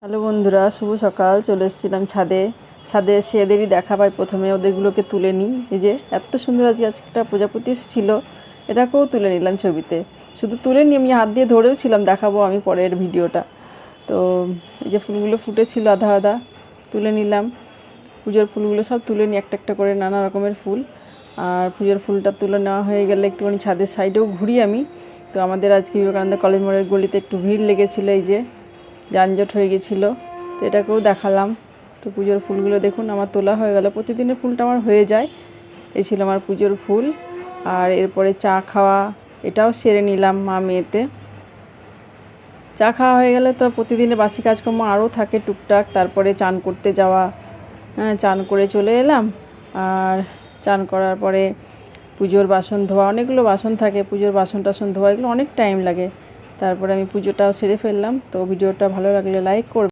Hello বন্ধুরা, শুভ সকাল। চলে এসেছিলাম ছাদে। ছাদে এসে এদেরই দেখা পাই। প্রথমে ওদেরগুলোকে তুলে নিই। এই যে এত সুন্দর আজকে একটা প্রজাপতি এসেছিলো, এটাকেও তুলে নিলাম ছবিতে। শুধু তুলে নিয়ে আমি হাত দিয়ে ধরেও ছিলাম, দেখাবো আমি পরের ভিডিওটা। তো এই যে ফুলগুলো ফুটেছিল আধা আধা, তুলে নিলাম। পুজোর ফুলগুলো সব তুলে নিই, একটা একটা করে নানা রকমের ফুল। আর পুজোর ফুলটা তুলে নেওয়া হয়ে গেলে একটুখানি ছাদের সাইডেও ঘুরি আমি। তো আমাদের আজকে বিবেকানন্দ কলেজ মোড়ের গলিতে একটু ভিড় লেগেছিলো, এই যে যানজট হয়ে গেছিলো, তো এটাকেও দেখালাম। তো পুজোর ফুলগুলো দেখুন আমার তোলা হয়ে গেল। প্রতিদিনের ফুলটা আমার হয়ে যায়। এই ছিল আমার পুজোর ফুল। আর এরপরে চা খাওয়া, এটাও সেরে নিলাম মা মেয়েতে। চা খাওয়া হয়ে গেলে তো প্রতিদিনের বাসি কাজকর্ম আরও থাকে টুকটাক। তারপরে চান করতে যাওয়া, চান করে চলে এলাম। আর চান করার পরে পুজোর বাসন ধোয়া, অনেকগুলো বাসন থাকে, পুজোর বাসন টাসন ধোয়া, এগুলো অনেক টাইম লাগে। তারপরে আমি পুজোটাও সেরে ফেললাম। তো ভিডিওটা ভালো লাগলে লাইক করবেন।